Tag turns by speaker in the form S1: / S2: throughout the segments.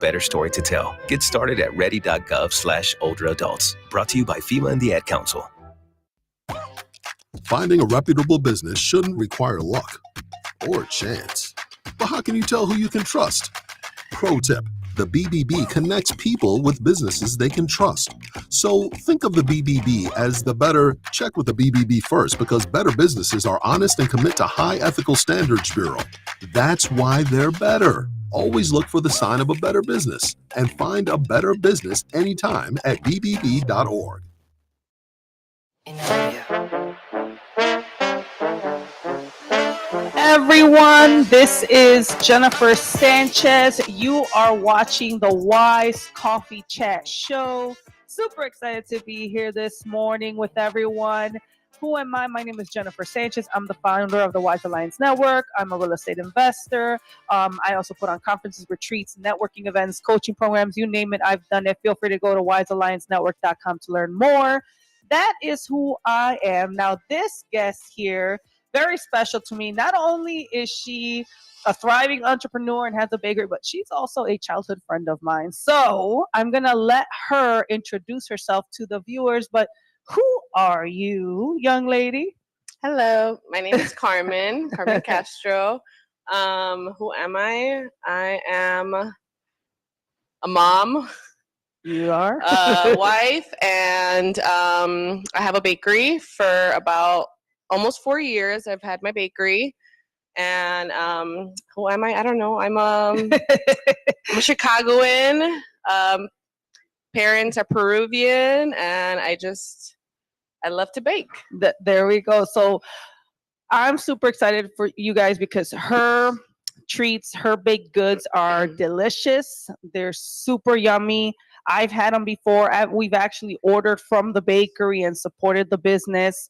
S1: better story to tell. Get started at ready.gov/older adults. Brought to you by FEMA and the Ad Council.
S2: Finding a reputable business shouldn't require luck or chance. But how can you tell who you can trust? Pro tip: the BBB connects people with businesses they can trust. So think of the BBB as the better. Check with the BBB first, because better businesses are honest and commit to high ethical standards bureau. That's why they're better. Always look for the sign of a better business and find a better business anytime at bbb.org.
S3: Everyone, this is Jennifer Sanchez. You are watching the Wise Coffee Chat Show. Super excited to be here this morning with everyone. Who am I? My name is Jennifer Sanchez. I'm the founder of the Wise Alliance Network. I'm a real estate investor. I also put on conferences, retreats, networking events, coaching programs, you name it, I've done it. Feel free to go to wisealliancenetwork.com to learn more. That is who I am. Now, this guest here, very special to me. Not only is she a thriving entrepreneur and has a bakery, but she's also a childhood friend of mine. So I'm going to let her introduce herself to the viewers. But who are you, young lady?
S4: Hello, my name is Carmen Castro. Who am I? I am a mom.
S3: You are?
S4: A wife, and I have a bakery for about almost 4 years. I've had my bakery. And who am I? I don't know. I'm a Chicagoan. Parents are Peruvian, and I love to bake.
S3: There we go. So I'm super excited for you guys because her treats, her baked goods are delicious. They're super yummy. I've had them before. We've actually ordered from the bakery and supported the business.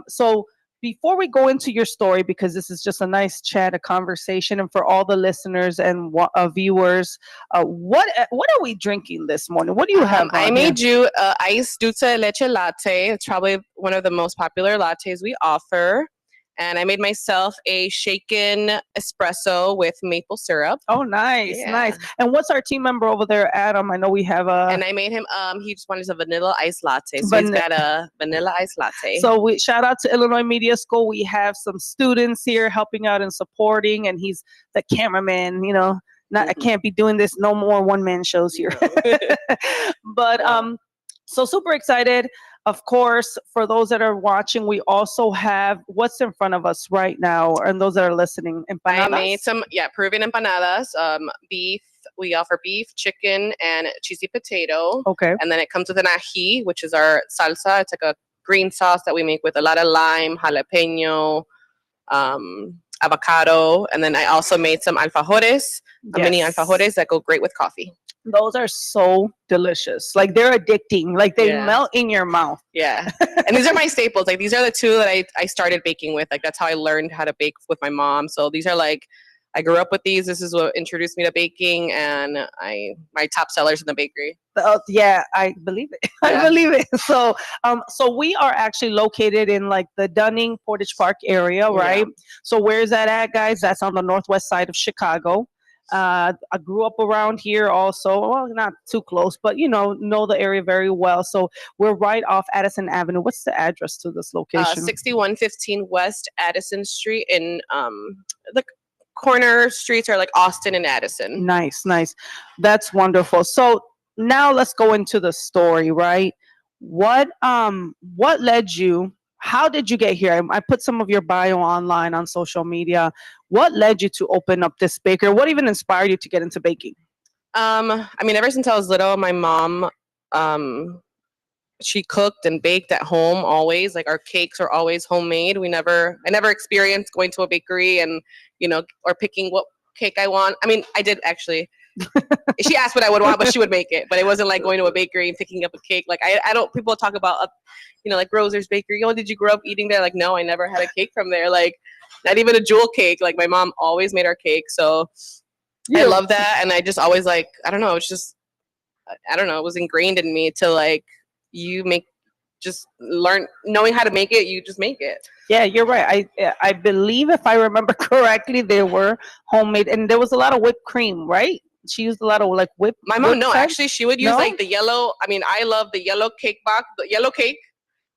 S3: So before we go into your story, because this is just a nice chat, a conversation, and for all the listeners and viewers, what are we drinking this morning? What do you have?
S4: I made you iced dulce de leche latte. It's probably one of the most popular lattes we offer. And I made myself a shaken espresso with maple syrup.
S3: Oh, nice, nice. And what's our team member over there, Adam? I know we have a...
S4: And I made him, he just wanted a vanilla iced latte. So he's got a vanilla iced latte.
S3: So we shout out to Illinois Media School. We have some students here helping out and supporting. And he's the cameraman, you know. I can't be doing this no more one-man shows here. But so super excited. Of course, for those that are watching, we also have what's in front of us right now, and those that are listening. Empanadas?
S4: I made some, Peruvian empanadas, beef. We offer beef, chicken, and cheesy potato.
S3: Okay.
S4: And then it comes with an ají, which is our salsa. It's like a green sauce that we make with a lot of lime, jalapeno, avocado. And then I also made some alfajores, mini alfajores that go great with coffee.
S3: Those are so delicious. Like, they're addicting. Like, they melt in your mouth.
S4: Yeah. And these are my staples. Like, these are the two that I started baking with. Like, that's how I learned how to bake with my mom. So these are like, I grew up with these. This is what introduced me to baking, and my top sellers in the bakery.
S3: Yeah, I believe it. I believe it. So we are actually located in like the Dunning Portage Park area, right? Yeah. So where is that at, guys? That's on the northwest side of Chicago. I grew up around here also. Well, not too close, but know the area very well. So we're right off Addison Avenue. What's the address to this location?
S4: 6115 West Addison Street. In the corner streets are like Austin and Addison.
S3: Nice. That's wonderful. So now let's go into the story, right? What led you? How did you get here? I put some of your bio online on social media. What led you to open up this bakery? What even inspired you to get into baking?
S4: I mean, ever since I was little, my mom, she cooked and baked at home always. Like, our cakes are always homemade. I never experienced going to a bakery and, or picking what cake I want. I mean, I did actually. She asked what I would want, but she would make it. But it wasn't like going to a bakery and picking up a cake. Like, I don't, people talk about, like Roser's Bakery. Oh, did you grow up eating there? Like, no, I never had a cake from there. Like, not even a jewel cake. Like, my mom always made our cake. So I love that. And I just always like, I don't know. It's just, I don't know. It was ingrained in me to like, learn, knowing how to make it, you just make it.
S3: Yeah, you're right. I believe if I remember correctly, they were homemade, and there was a lot of whipped cream, right? she used a lot of like whip.
S4: My mom,
S3: whipped
S4: no,
S3: cream?
S4: actually, she would use
S3: No?
S4: like the yellow. I mean, I love the yellow cake box, the yellow cake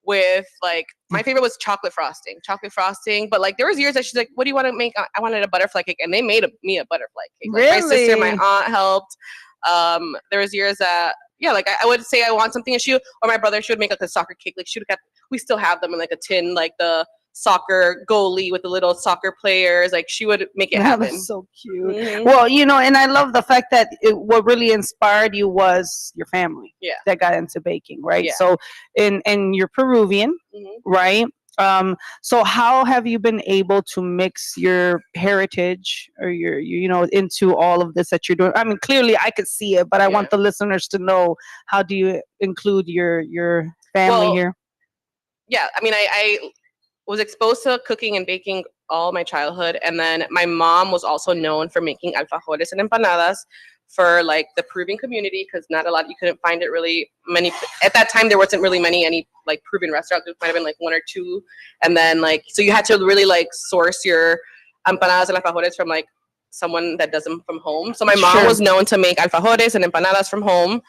S4: with like my favorite was chocolate frosting. But like there was years that she's like, "What do you want to make?" I wanted a butterfly cake, and they made me a butterfly cake. Like my sister, my
S3: Really?
S4: aunt helped. There was years that like I would say I want something, and she or my brother, she would make like a soccer cake. Like she would have, we still have them in like a tin, like the soccer goalie with the little soccer players. Like she would make it
S3: Yeah,
S4: happen.
S3: that's so cute.
S4: Mhm.
S3: Well, and I love the fact that what really inspired you was your family.
S4: Yeah.
S3: That got into baking, right?
S4: Yeah.
S3: So, and you're Peruvian, right? So how have you been able to mix your heritage or your into all of this that you're doing? I mean, clearly I could see it, but I want the listeners to know, how do you include your family here?
S4: Yeah, I mean, I was exposed to cooking and baking all my childhood, and then my mom was also known for making alfajores and empanadas for like the Peruvian community, because not a lot, you couldn't find it really many at that time. There wasn't really any like Peruvian restaurants. There might have been like one or two, and then like so you had to really like source your empanadas and alfajores from like someone that does them from home. So my mom was known to make alfajores and empanadas from home,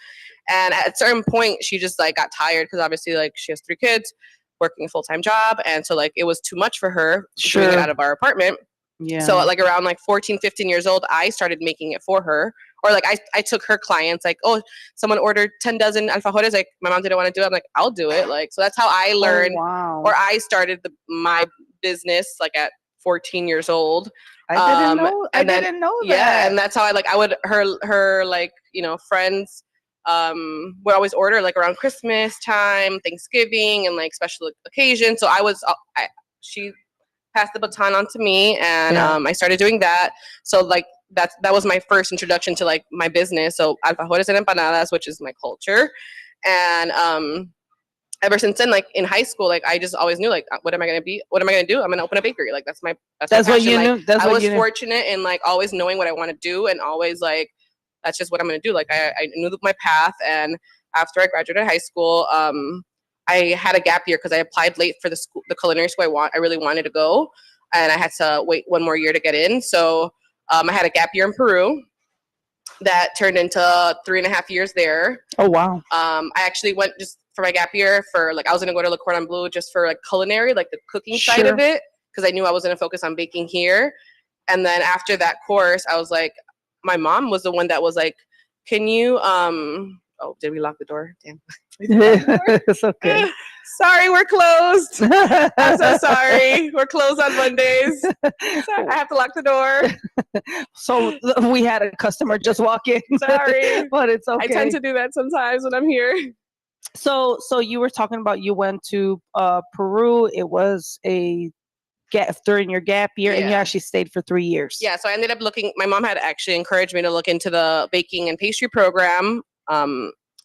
S4: and at a certain point she just like got tired, because obviously like she has 3 kids, working a full-time job, and so like it was too much for her doing it out of our apartment. So like around like 14, 15 years old, I started making it for her. Or like I took her clients, like, oh, someone ordered 10 dozen alfajores, like my mom didn't want to do it, I'm like, I'll do it. Like, so that's how I learned, or I started my business like at 14 years old.
S3: I didn't know that.
S4: Yeah, and that's how I would her like friends would always order like around Christmas time, Thanksgiving, and like special occasions. So she passed the baton on to me, and I started doing that. So like that was my first introduction to like my business. So alfajores and empanadas, which is my culture, and ever since then, like in high school, like I just always knew, like, what am I gonna be? What am I gonna do? I'm gonna open a bakery. Like that's my
S3: what you knew.
S4: I was fortunate in like always knowing what I want to do, and always like that's just what I'm gonna do. Like I knew my path, and after I graduated high school, I had a gap year because I applied late for the culinary school I really wanted to go, and I had to wait 1 more year to get in. So I had a gap year in Peru that turned into 3.5 years there.
S3: Oh wow!
S4: I actually went just for my gap year for like I was gonna go to Le Cordon Bleu just for like culinary, like the cooking side of it, because I knew I was gonna focus on baking here. And then after that course, I was like, my mom was the one that was like, "Can you oh, did we lock the door? Damn.
S3: It's okay.
S4: Sorry, we're closed. I'm so sorry. We're closed on Mondays. Sorry, I have to lock the door.
S3: So we had a customer just walk in.
S4: Sorry.
S3: But it's okay.
S4: I tend to do that sometimes when I'm here.
S3: So you were talking about you went to Peru. It was a gap during your gap year, and you actually stayed for 3 years.
S4: Yeah, so I ended up my mom had actually encouraged me to look into the baking and pastry program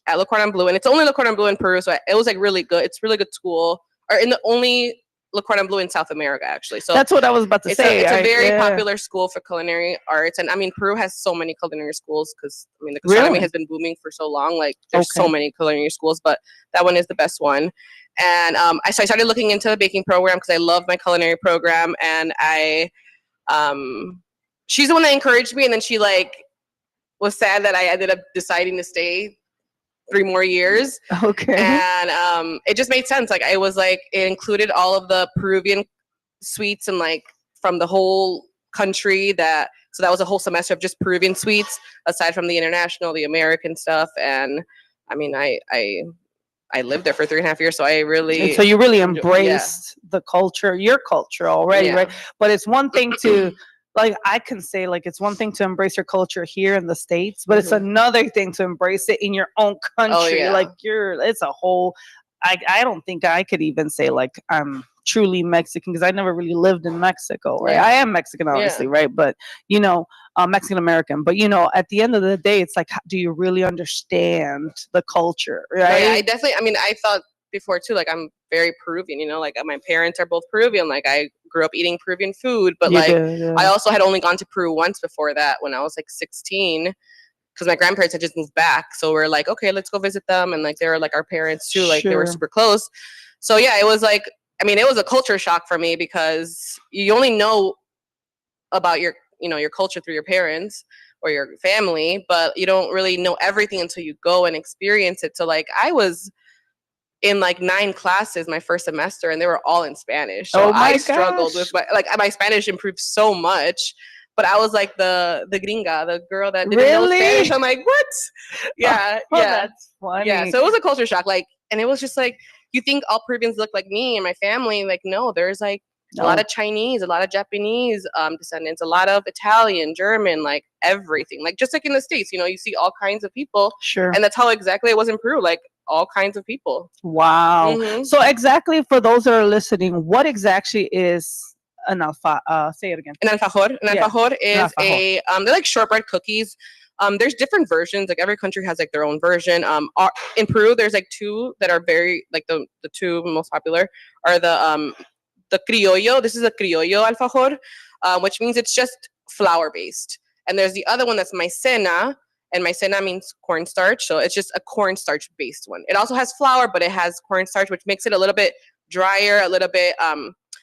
S4: at Le Cordon Bleu, and it's only Le Cordon Bleu in Peru, so it was like really good. It's really good school, or in the only Le Cordon Bleu in South America, actually. So
S3: that's what I was about to say.
S4: It's a very popular school for culinary arts, and I mean Peru has so many culinary schools because I mean the gastronomy has been booming for so long. Like there's so many culinary schools, but that one is the best one. And so I started looking into the baking program because I love my culinary program, and she's the one that encouraged me, and then she like was sad that I ended up deciding to stay 3 more years.
S3: Okay.
S4: And it just made sense. Like it was like it included all of the Peruvian sweets and like from the whole country, so that was a whole semester of just Peruvian sweets aside from the international, the American stuff. And I mean I lived there for 3.5 years, so I really
S3: and so you really embraced the culture, your culture already, right? But it's one thing to like I can say like it's one thing to embrace your culture here in the States, but it's another thing to embrace it in your own country. Like it's a whole I don't think I could even say like I'm truly Mexican because I never really lived in Mexico, right? I am Mexican, obviously, right? But Mexican American. But at the end of the day, it's like, do you really understand the culture, right?
S4: I definitely. I mean, I thought before too, like I'm very Peruvian. Like my parents are both Peruvian. Like I grew up eating Peruvian food, but I also had only gone to Peru once before that when I was like 16. Because my grandparents had just moved back, so we're like, okay, let's go visit them, and like they were like our parents too, like they were super close. So yeah, it was like, I mean, it was a culture shock for me because you only know about your culture through your parents or your family, but you don't really know everything until you go and experience it. So like I was in like 9 classes my first semester, and they were all in Spanish. So I struggled with my Spanish improved so much. But I was like the gringa, the girl that didn't know Spanish. I'm like, what? Yeah, yeah.
S3: That's funny.
S4: Yeah, so it was a culture shock. Like, and it was just like, you think all Peruvians look like me and my family. Like, no, there's like a lot of Chinese, a lot of Japanese descendants, a lot of Italian, German, like everything. Like, just like in the States, you know, you see all kinds of people.
S3: Sure.
S4: And that's how exactly it was in Peru. Like, all kinds of people.
S3: Wow. So exactly, for those that are listening, what exactly is an say it again.
S4: An alfajor. An alfajor is a they're like shortbread cookies. There's different versions. Like every country has like their own version. In Peru, there's like 2 that are very like the 2 most popular are the criollo. This is a criollo alfajor, which means it's just flour based. And there's the other one that's maicena. And maicena means cornstarch, so it's just a cornstarch based one. It also has flour, but it has cornstarch, which makes it a little bit drier, a little bit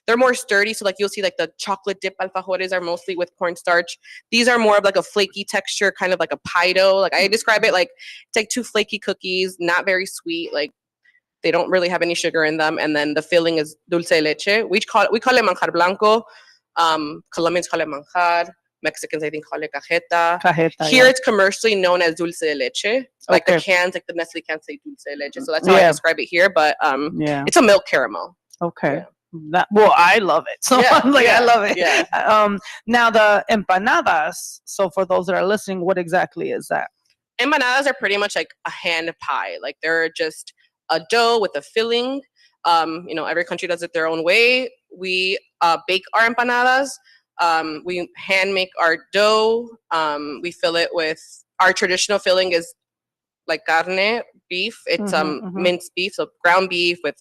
S4: they're more sturdy. So like you'll see like the chocolate dip alfajores are mostly with cornstarch. These are more of like a flaky texture, kind of like a pie dough. Like I describe it like it's like 2 flaky cookies, not very sweet. Like they don't really have any sugar in them. And then the filling is dulce de leche. We call it manjar blanco. Colombians call it manjar. Mexicans, I think, call it cajeta. Here, it's commercially known as dulce de leche. Like the cans, like the Nestle cans say dulce de leche. So that's how I describe it here. But it's a milk caramel.
S3: Okay. Yeah. Well, I love it. So I'm like, I love it. Yeah. Now the empanadas. So for those that are listening, what exactly is that?
S4: Empanadas are pretty much like a hand pie. Like they're just a dough with a filling. You know, every country does it their own way. We bake our empanadas. We hand make our dough. We fill it with our traditional filling is like carne, beef. It's minced beef, so ground beef with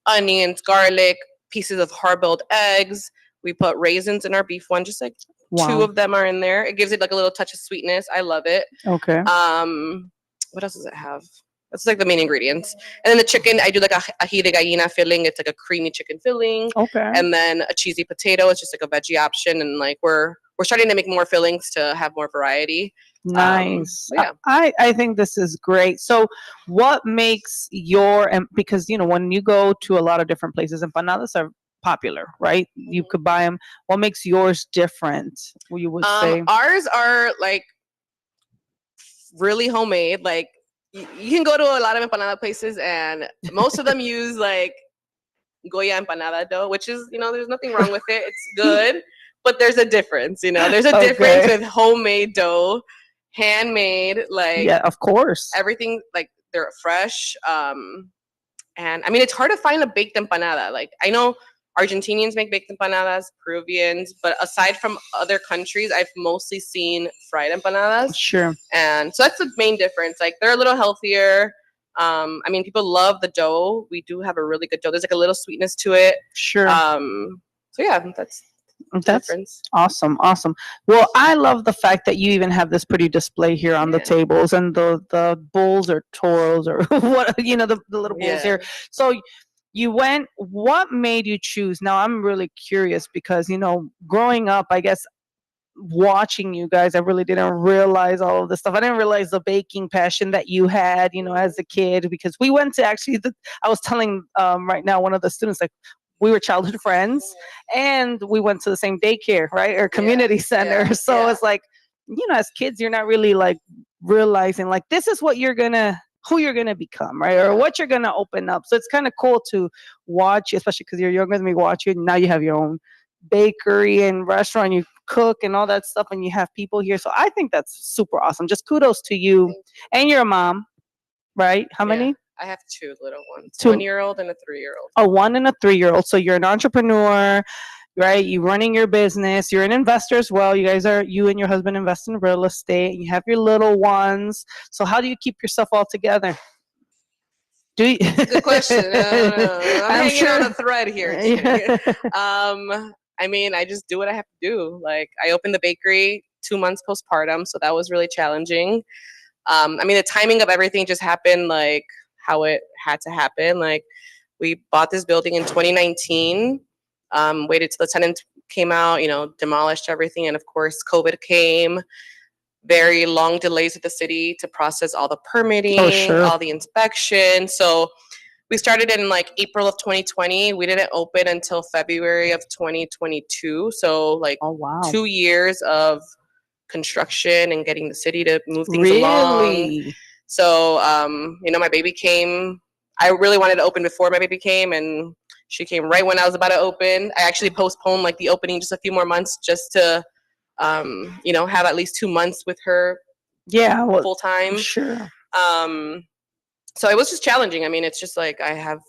S4: onions, garlic, pieces of hard-boiled eggs. We put raisins in our beef one, just like 2 of them are in there. It gives it like a little touch of sweetness. I love it.
S3: Okay.
S4: What else does it have? That's like the main ingredients. And then the chicken, I do like a ají de gallina filling. It's like a creamy chicken filling.
S3: Okay.
S4: And then a cheesy potato. It's just like a veggie option. And like we're starting to make more fillings to have more variety.
S3: Nice.
S4: Yeah.
S3: I think this is great. So what makes because, you know, when you go to a lot of different places, empanadas are popular, right? You could buy them. What makes yours different? You would say
S4: ours are like really homemade. Like you can go to a lot of empanada places and most of them use like Goya empanada dough, which is, you know, there's nothing wrong with it. It's good, but there's a difference, you know, there's a difference with homemade dough, handmade, like,
S3: yeah, of course,
S4: everything, like they're fresh. And I mean, it's hard to find a baked empanada. Like I know Argentinians make baked empanadas, Peruvians, but aside from other countries, I've mostly seen fried empanadas.
S3: Sure.
S4: And so that's the main difference. Like they're a little healthier. I mean, people love the dough. We do have a really good dough. There's like a little sweetness to it.
S3: Sure.
S4: So yeah, that's difference.
S3: Awesome. Well, I love the fact that you even have this pretty display here on the tables, and the bowls or toros or what, you know, the little bowls here. So what made you choose? Now I'm really curious because, you know, growing up, I guess watching you guys, I really didn't realize all of this stuff. I didn't realize the baking passion that you had, you know, as a kid, because we went to I was telling right now one of the students, like, we were childhood friends and we went to the same daycare, right? Or community center. So it's like, you know, as kids, you're not really like realizing like, this is what who you're going to become, right? Or what you're going to open up. So it's kind of cool to watch, especially because you're younger than me, watch you. Now you have your own bakery and restaurant, you cook and all that stuff, and you have people here. So I think that's super awesome. Just kudos to you and your mom, right? How many?
S4: I have 2 little ones, 1-year-old and a 3-year-old.
S3: A 1 and a 3-year-old. So you're an entrepreneur, right? You're running your business. You're an investor as well. You and your husband invest in real estate. You have your little ones. So how do you keep yourself all together? Good
S4: question. I'm hanging on a thread here. I mean, I just do what I have to do. Like, I opened the bakery 2 months postpartum, so that was really challenging. I mean, the timing of everything just happened like how it had to happen. Like, we bought this building in 2019, waited till the tenants came out, you know, demolished everything, and of course, COVID came. very long delays with the city to process all the permitting,
S3: Oh, sure.
S4: all the inspections. So we started in like April of 2020. We didn't open until February of 2022. So like
S3: Oh, wow.
S4: 2 years of construction and getting the city to move things along.
S3: Really?
S4: So, my baby came. I really wanted to open before my baby came, and she came right when I was about to open. I actually postponed like the opening just a few more months just to, have at least 2 months with her
S3: Yeah. Well,
S4: full time.
S3: sure.
S4: So it was just challenging. I mean, it's just like I have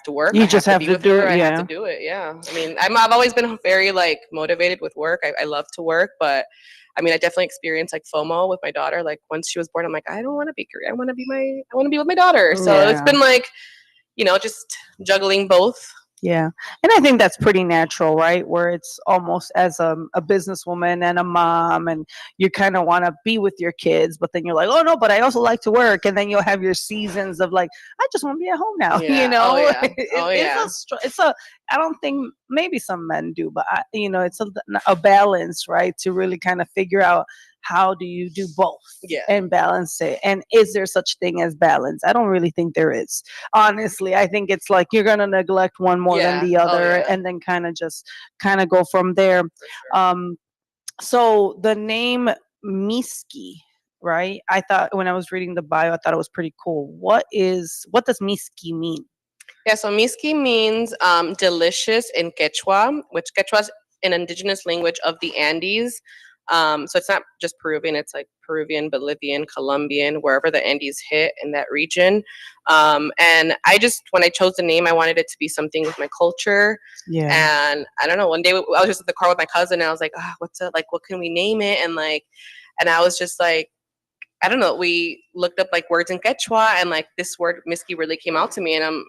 S4: to work.
S3: You
S4: I
S3: just
S4: have
S3: have
S4: to be
S3: to
S4: with
S3: do
S4: her.
S3: it,
S4: I have
S3: yeah.
S4: to do it. Yeah. I mean, I've always been very like motivated with work. I love to work, but I mean, I definitely experienced like FOMO with my daughter. Like once she was born, I'm like, I don't want to be career. I want to be with my daughter. So it's
S3: Yeah.
S4: been like, just juggling both.
S3: Yeah. And I think that's pretty natural, right? Where it's almost as a businesswoman and a mom, and you kind of want to be with your kids, but then you're like, oh no, but I also like to work. And then you'll have your seasons of like, I just want to be at home now,
S4: Yeah.
S3: you know?
S4: Oh, yeah. Oh, yeah.
S3: I don't think maybe some men do, but it's a balance, right? To really kind of figure out how do you do both and balance it. And is there such thing as balance? I don't really think there is. Honestly, I think it's like you're going to neglect one more than the other, and then kind of go from there.
S4: Sure.
S3: So the name Miski, right? I thought when I was reading the bio, I thought it was pretty cool. What does Miski mean?
S4: Yeah, so Miski means delicious in Quechua, which Quechua is an indigenous language of the Andes. So it's not just Peruvian, it's like Peruvian, Bolivian, Colombian, wherever the Andes hit in that region. And when I chose the name, I wanted it to be something with my culture.
S3: Yeah.
S4: And I don't know, one day I was just at the car with my cousin and I was like, what can we name it? And I was just like, I don't know. We looked up like words in Quechua, and like this word Miski really came out to me, and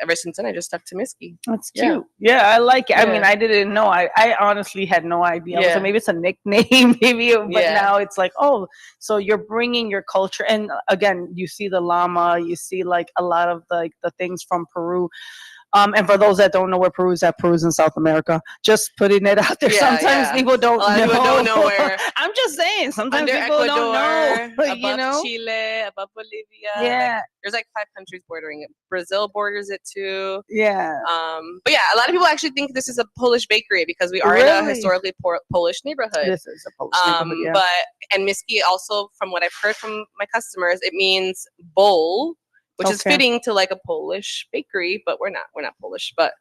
S4: ever since then I just stuck to Miski.
S3: That's cute. Yeah, I like it.
S4: Yeah.
S3: I mean, I didn't know. I honestly had no idea.
S4: Yeah.
S3: So maybe it's a nickname, maybe, but
S4: Yeah.
S3: now it's like, oh, so you're bringing your culture. And again, you see the llama, you see like a lot of the things from Peru. And for those that don't know where Peru is at, Peru's in South America. Just putting it out there.
S4: Yeah,
S3: Sometimes people don't know.
S4: People don't know where.
S3: I'm just saying. Sometimes
S4: Under
S3: people
S4: Ecuador,
S3: don't know.
S4: above Chile, above Bolivia.
S3: Yeah.
S4: There's like 5 countries bordering it. Brazil borders it too.
S3: Yeah.
S4: But yeah, a lot of people actually think this is a Polish bakery because we are in a historically Polish neighborhood.
S3: This is a Polish neighborhood, yeah.
S4: And Miski also, from what I've heard from my customers, it means bowl, which is fitting to like a Polish bakery, but we're not Polish, but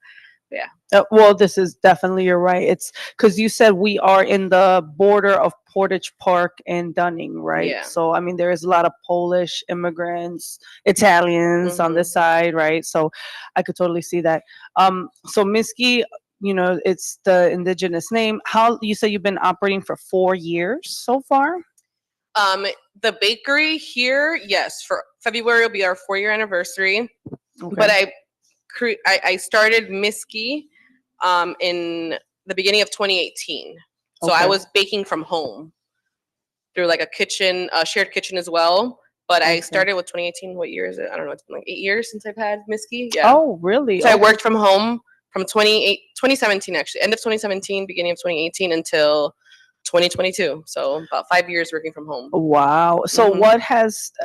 S4: yeah.
S3: Well, this is definitely, you're right. It's because you said we are in the border of Portage Park and Dunning, right?
S4: Yeah.
S3: So, I mean, there is a lot of Polish immigrants, Italians on this side, right? So I could totally see that. So Miski, it's the indigenous name. How, you say you've been operating for 4 years so far?
S4: The bakery here, yes, for February will be our 4-year anniversary. Okay. But I started Miski in the beginning of 2018. So I was baking from home through like a shared kitchen as well. But I started with 2018. What year is it? I don't know. It's been like 8 years since I've had Miski. Yeah.
S3: Oh, really?
S4: So I worked from home from 2017, actually. End of 2017, beginning of 2018 until 2022. So about 5 years working from home.
S3: Wow. So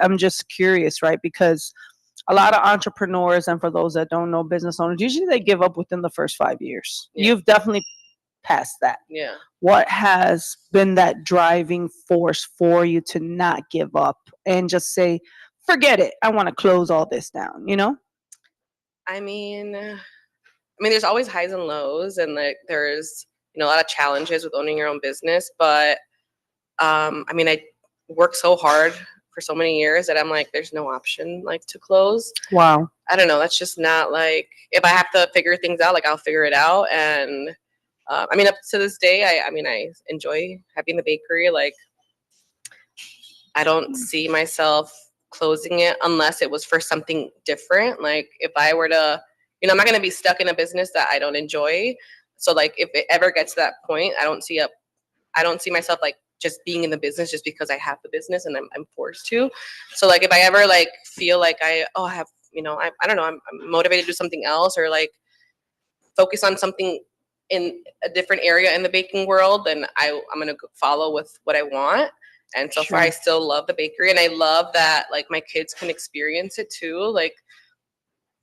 S3: I'm just curious, right? Because a lot of entrepreneurs, and for those that don't know, business owners, usually they give up within the first 5 years. Yeah. You've definitely passed that.
S4: Yeah.
S3: What has been that driving force for you to not give up and just say, forget it, I want to close all this down,
S4: I mean, there's always highs and lows, and like there's a lot of challenges with owning your own business, but I worked so hard for so many years that I'm like, there's no option like to close.
S3: Wow.
S4: I don't know. That's just not like, if I have to figure things out, like I'll figure it out. And up to this day, I enjoy having the bakery. Like, I don't see myself closing it unless it was for something different. Like if I were to, I'm not going to be stuck in a business that I don't enjoy. So like if it ever gets to that point, I don't see myself like just being in the business just because I have the business and I'm forced to. So like if I ever like feel like I don't know, I'm motivated to do something else or like focus on something in a different area in the baking world, then I'm going to follow with what I want. And so far, I still love the bakery, and I love that like my kids can experience it too. Like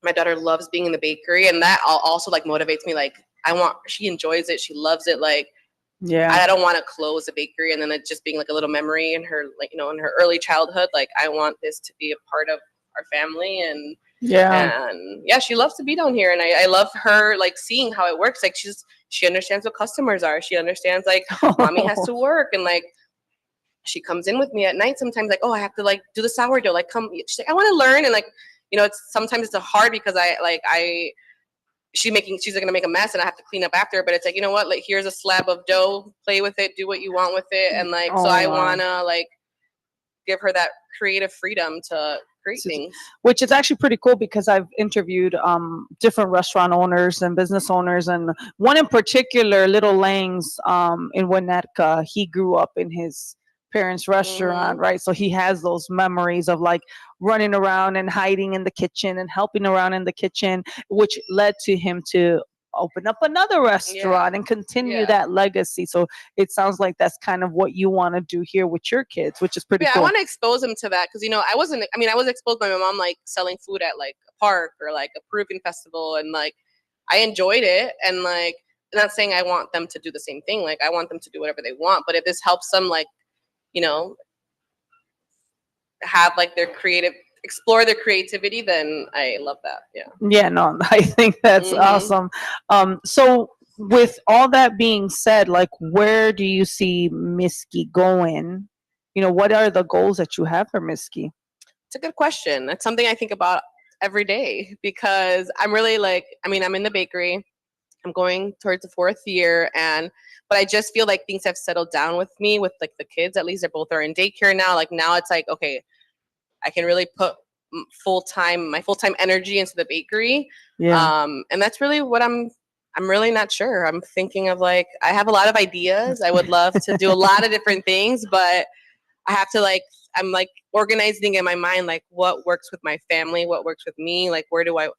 S4: my daughter loves being in the bakery, and that also like motivates me. Like she enjoys it, she loves it. Like I don't want to close the bakery and then it just being like a little memory in her, like, you know, in her early childhood. Like I want this to be a part of our family, and she loves to be down here, and I love her like seeing how it works. Like she understands what customers are. She understands like mommy has to work, and like she comes in with me at night sometimes, like, oh, I have to like do the sourdough. Like, come, she's like, I want to learn. And like, you know, sometimes it's hard because she's gonna make a mess and I have to clean up after. But it's like, you know what? Like, here's a slab of dough. Play with it. Do what you want with it. And like, I wanna like give her that creative freedom to create things.
S3: Which is actually pretty cool because I've interviewed different restaurant owners and business owners, and one in particular, Little Lang's in Winnetka. He grew up in his parents' restaurant, right? So he has those memories of like running around and hiding in the kitchen and helping around in the kitchen, which led to him to open up another restaurant and continue that legacy. So it sounds like that's kind of what you want to do here with your kids, which is pretty cool.
S4: I want to expose them to that because, you know, I was exposed by my mom like selling food at like a park or like a Peruvian festival, and like I enjoyed it. And like, I'm not saying I want them to do the same thing. Like I want them to do whatever they want, but if this helps them like, you know, have like explore their creativity, then I love that.
S3: Yeah, no, I think that's awesome. So with all that being said, like, where do you see Miskis going? You know, what are the goals that you have for Miskis?
S4: It's a good question. That's something I think about every day because I'm really like, I mean, I'm in the bakery. I'm going towards the 4th year, but I just feel like things have settled down with me with like the kids. At least they both are in daycare now. Like now it's like, okay, I can really put my full-time energy into the bakery. And that's really what I'm really not sure. I'm thinking of like, I have a lot of ideas. I would love to do a lot of different things, but I have to like, I'm like organizing in my mind, like what works with my family, what works with me, like where do I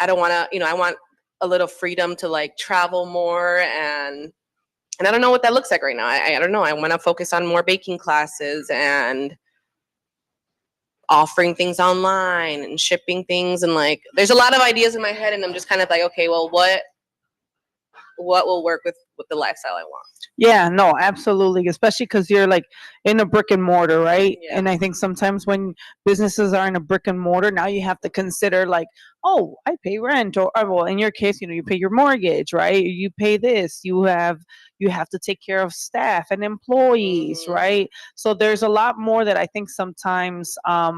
S4: don't want to, you know, I want a little freedom to like travel more, and I don't know what that looks like right now. I don't know. I want to focus on more baking classes and offering things online and shipping things, and like there's a lot of ideas in my head, and I'm just kind of like, okay, well, what will work with the lifestyle I want?
S3: Yeah, no, absolutely. Especially because you're like in a brick and mortar, right?
S4: Yeah.
S3: And I think sometimes when businesses are in a brick and mortar, now you have to consider like, oh, I pay rent, or well, in your case, you know, you pay your mortgage, right? You pay this. You have to take care of staff and employees, right? So there's a lot more that I think sometimes a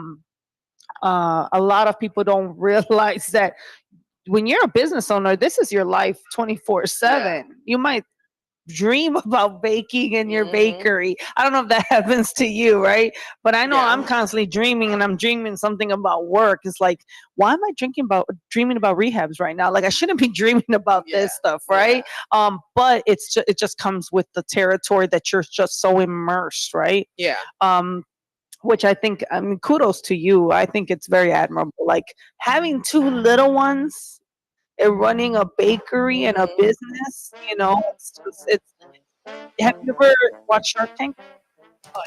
S3: lot of people don't realize that when you're a business owner, this is your life 24/7. You might dream about baking in your bakery. I don't know if that happens to you, right? But I know I'm constantly dreaming, and I'm dreaming something about work. It's like, why am I dreaming about rehabs right now? Like I shouldn't be dreaming about this stuff, right? But it just comes with the territory that you're just so immersed, right? Which I think, I mean, kudos to you. I think it's very admirable. Like having 2 little ones and running a bakery and a business, you know, it's have you ever watched Shark Tank?
S4: I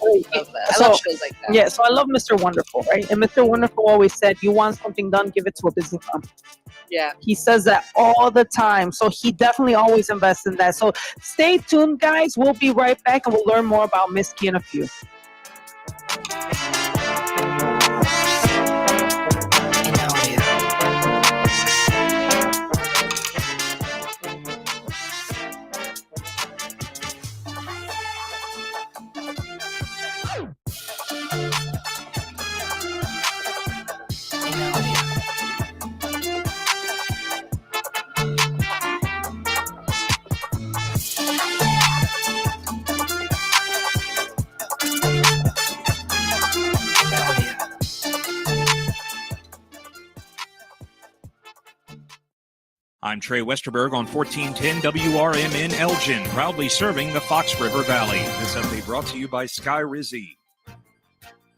S4: love that. I love shows like that.
S3: Yeah, so I love Mr. Wonderful, right? And Mr. Wonderful always said, you want something done, give it to a business company.
S4: Yeah.
S3: He says that all the time. So he definitely always invests in that. So stay tuned, guys. We'll be right back and we'll learn more about Miskis in a few.
S5: I'm Trey Westerberg on 1410 WRM in Elgin, proudly serving the Fox River Valley. This update brought to you by Sky Rizzi.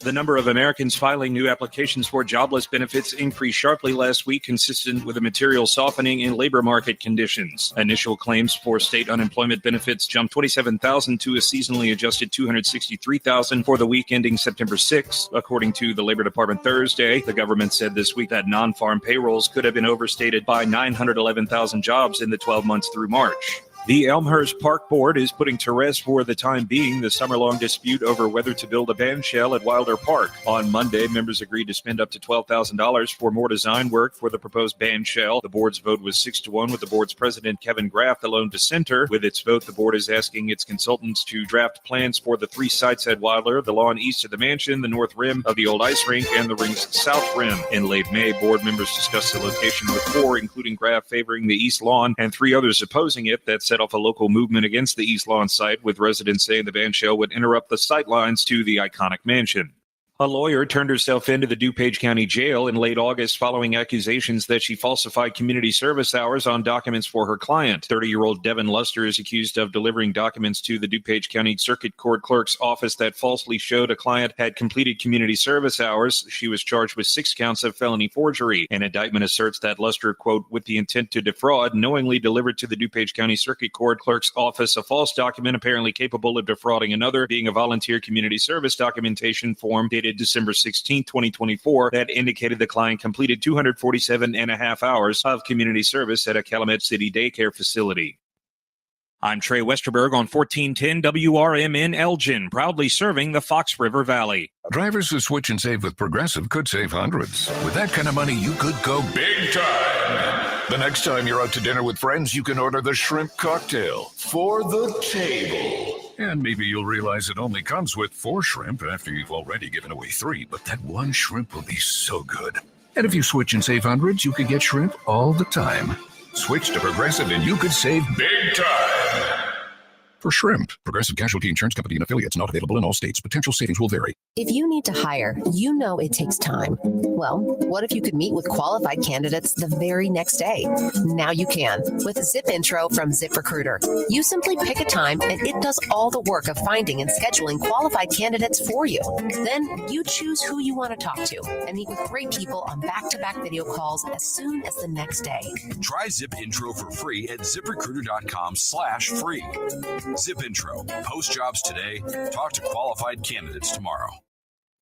S5: The number of Americans filing new applications for jobless benefits increased sharply last week, consistent with a material softening in labor market conditions. Initial claims for state unemployment benefits jumped 27,000 to a seasonally adjusted 263,000 for the week ending September 6. According to the Labor Department Thursday, the government said this week that non-farm payrolls could have been overstated by 911,000 jobs in the 12 months through March. The Elmhurst Park Board is putting to rest for the time being the summer-long dispute over whether to build a band shell at Wilder Park. On Monday, members agreed to spend up to $12,000 for more design work for the proposed band shell. The board's vote was 6-1, with the board's president, Kevin Graff, the lone dissenter. With its vote, the board is asking its consultants to draft plans for the 3 sites at Wilder: the lawn east of the mansion, the north rim of the old ice rink, and the rink's south rim. In late May, board members discussed the location with 4, including Graff favoring the east lawn and 3 others opposing it. That set off a local movement against the East Lawn site, with residents saying the band shell would interrupt the sight lines to the iconic mansion. A lawyer turned herself into the DuPage County Jail in late August following accusations that she falsified community service hours on documents for her client. 30-year-old Devin Luster is accused of delivering documents to the DuPage County Circuit Court Clerk's office that falsely showed a client had completed community service hours. She was charged with 6 counts of felony forgery. An indictment asserts that Luster, quote, with the intent to defraud, knowingly delivered to the DuPage County Circuit Court Clerk's office a false document apparently capable of defrauding another, being a volunteer community service documentation form dated December 16, 2024, that indicated the client completed 247 and a half hours of community service at a Calumet City daycare facility. I'm Trey Westerberg on 1410 WRMN Elgin, proudly serving the Fox River Valley.
S6: Drivers who switch and save with Progressive could save hundreds. With that kind of money, you could go big time. The next time you're out to dinner with friends, you can order the shrimp cocktail for the table. And maybe you'll realize it only comes with 4 shrimp after you've already given away 3, but that one shrimp will be so good. And if you switch and save hundreds, you could get shrimp all the time. Switch to Progressive and you could save big time. For shrimp, Progressive Casualty Insurance Company and affiliates, not available in all states. Potential savings will vary.
S7: If you need to hire, you know it takes time. Well, what if you could meet with qualified candidates the very next day? Now you can with Zip Intro from ZipRecruiter. You simply pick a time and it does all the work of finding and scheduling qualified candidates for you. Then you choose who you want to talk to and meet with great people on back-to-back video calls as soon as the next day.
S8: Try Zip Intro for free at ZipRecruiter.com/free. Zip Intro. Post jobs today. Talk to qualified candidates tomorrow.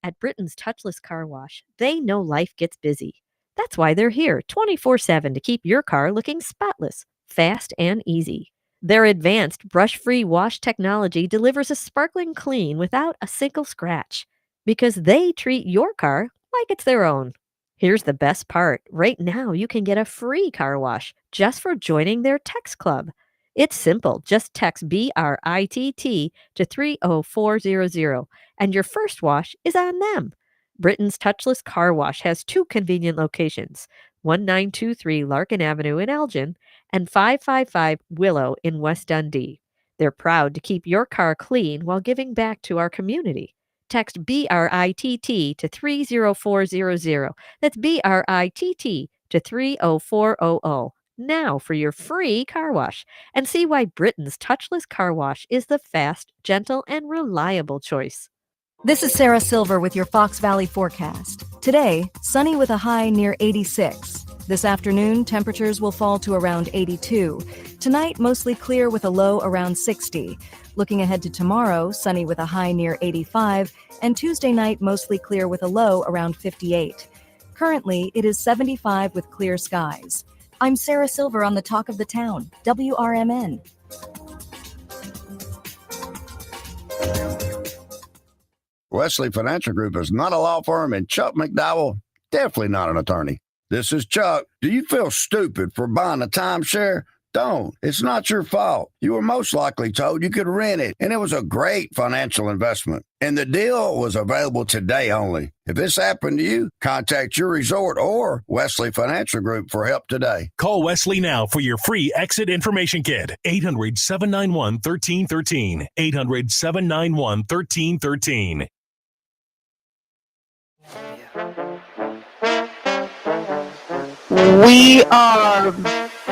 S9: At Britain's Touchless Car Wash, they know life gets busy. That's why they're here 24/7 to keep your car looking spotless, fast, and easy. Their advanced brush-free wash technology delivers a sparkling clean without a single scratch, because they treat your car like it's their own. Here's the best part. Right now, you can get a free car wash just for joining their text club. It's simple. Just text BRITT to 30400, and your first wash is on them. Britain's Touchless Car Wash has 2 convenient locations, 1923 Larkin Avenue in Elgin and 555 Willow in West Dundee. They're proud to keep your car clean while giving back to our community. Text BRITT to 30400. That's BRITT to 30400. Now for your free car wash, and see why Britain's Touchless Car Wash is the fast, gentle, and reliable choice.
S10: This is Sarah Silver with your Fox Valley forecast. Today, sunny with a high near 86. This afternoon, temperatures will fall to around 82. Tonight, mostly clear with a low around 60. Looking ahead to tomorrow, sunny with a high near 85, and Tuesday night, mostly clear with a low around 58. Currently, it is 75 with clear skies. I'm Sarah Silver on the Talk of the Town, WRMN.
S11: Wesley Financial Group is not a law firm, and Chuck McDowell, definitely not an attorney. This is Chuck. Do you feel stupid for buying a timeshare? Don't. It's not your fault. You were most likely told you could rent it, and it was a great financial investment. And the deal was available today only. If this happened to you, contact your resort or Wesley Financial Group for help today.
S12: Call Wesley now for your free exit information kit. 800-791-1313. 800-791-1313.
S3: We are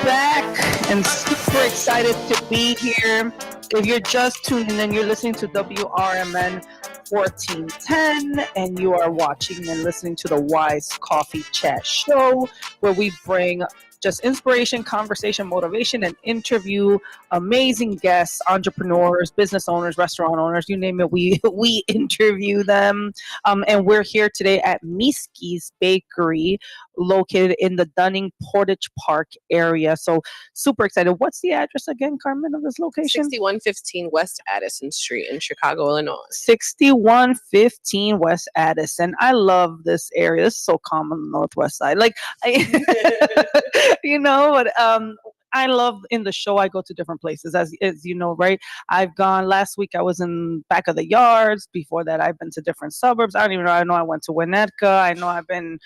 S3: back and super excited to be here. If you're just tuning in, you're listening to WRMN 1410, and you are watching and listening to the Wise Coffee Chat Show, where we bring just inspiration, conversation, motivation, and interview amazing guests, entrepreneurs, business owners, restaurant owners, you name it, we interview them. And we're here today at Miskis Bakery, located in the Dunning Portage Park area. So super excited. What's the address again, Carmen, of this location?
S4: 6115 West Addison Street in Chicago, Illinois.
S3: 6115 West Addison. I love this area. This is so calm on the Northwest side. Like, but I love in the show, I go to different places, as you know, right? I've gone last week, I was in back of the yards. Before that, I've been to different suburbs. I don't even know. I know I went to Winnetka. I know I've been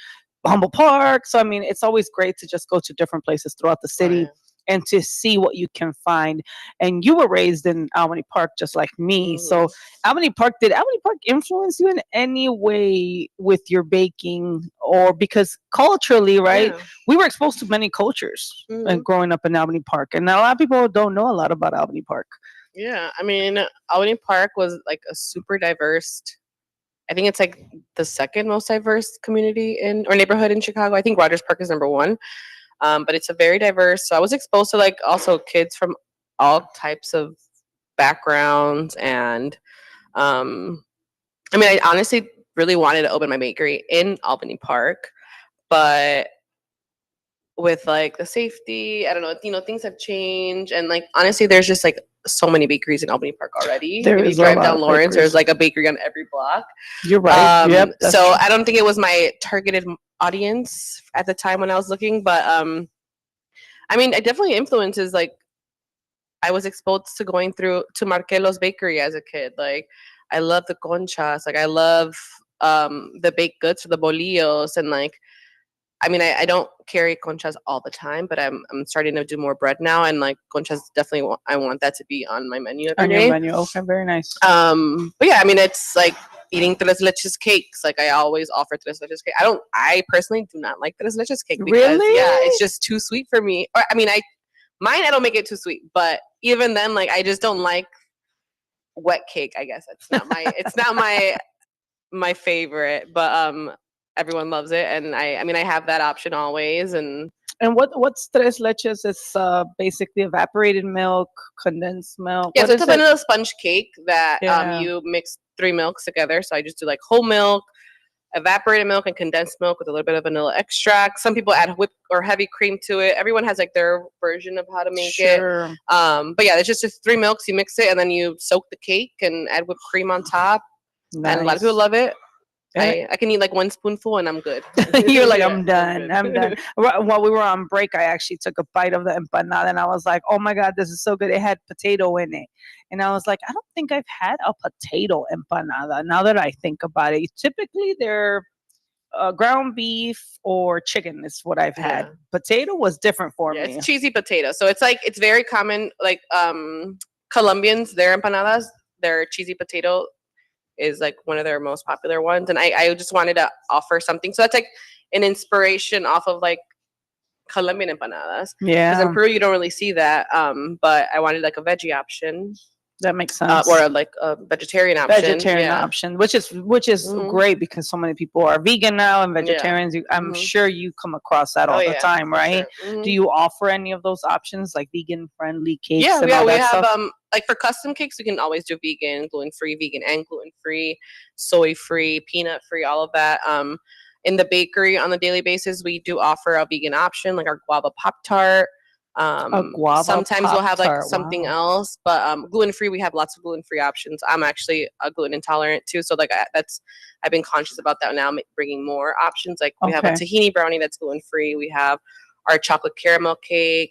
S3: Humble Park. So, I mean, it's always great to just go to different places throughout the city. And to see what you can find. And you were raised in Albany Park just like me. So did Albany Park influence you in any way with your baking? Or because culturally, right, we were exposed to many cultures growing up in Albany Park. And a lot of people don't know a lot about Albany Park.
S4: Yeah, I mean, Albany Park was like a super diverse, I think it's like the second most diverse community or neighborhood in Chicago. I think Rogers Park is number one. But it's a very diverse. So I was exposed to like also kids from all types of backgrounds. And I mean, I honestly really wanted to open my bakery in Albany Park, but with like the safety, I don't know, things have changed. And like, honestly, there's just like so many bakeries in Albany Park already. If you drive down Lawrence, there's like a bakery on every block.
S3: You're right. Yep.
S4: So true. I don't think it was my targeted audience at the time when I was looking, but I mean, it definitely influences. Like, I was exposed to going through to Markelo's bakery as a kid. Like, I love the conchas. Like, I love the baked goods, the bolillos, and like, I mean, I don't carry conchas all the time, but I'm starting to do more bread now, and like conchas definitely I want that to be on my menu every day.
S3: On your menu, okay, very nice.
S4: But yeah, I mean, it's like eating tres leches cakes. Like, I always offer tres leches cake. I personally do not like tres leches cake because it's just too sweet for me. Or I mean, I don't make it too sweet, but even then, like, I just don't like wet cake. I guess it's not my favorite, but everyone loves it, and I mean, I have that option always. And
S3: what's tres leches? It's basically evaporated milk, condensed milk.
S4: Yeah, so it's a vanilla sponge cake that you mix 3 milks together. So I just do like whole milk, evaporated milk, and condensed milk with a little bit of vanilla extract. Some people add whipped or heavy cream to it. Everyone has like their version of how to make it. But yeah, it's just 3 milks. You mix it, and then you soak the cake and add whipped cream on top. Nice. And a lot of people love it. I can eat like 1 spoonful and I'm good.
S3: You're like, I'm done. While we were on break, I actually took a bite of the empanada and I was like, oh my God, this is so good. It had potato in it. And I was like, I don't think I've had a potato empanada now that I think about it. Typically, they're ground beef or chicken is what I've had. Potato was different for me.
S4: It's cheesy potato. So it's like, it's very common. Like Colombians, their empanadas, their cheesy potato is like one of their most popular ones, and I just wanted to offer something. So that's like an inspiration off of like Colombian empanadas.
S3: Yeah,
S4: because in Peru you don't really see that. But I wanted like a veggie option.
S3: That makes sense.
S4: Or like a vegetarian option.
S3: Which is great because so many people are vegan now and vegetarians. I'm sure you come across that all the time, right? Sure. Do you offer any of those options, like vegan friendly cakes?
S4: Yeah, we have like for custom cakes, we can always do vegan, vegan and gluten-free, soy-free, peanut-free, all of that. In the bakery on the daily basis, we do offer a vegan option, like our guava Pop-Tart. Sometimes we'll have like something else, but gluten-free, we have lots of gluten-free options. I'm actually a gluten intolerant too, so like I've been conscious about that now, bringing more options. Like we have a tahini brownie that's gluten-free. We have our chocolate caramel cake.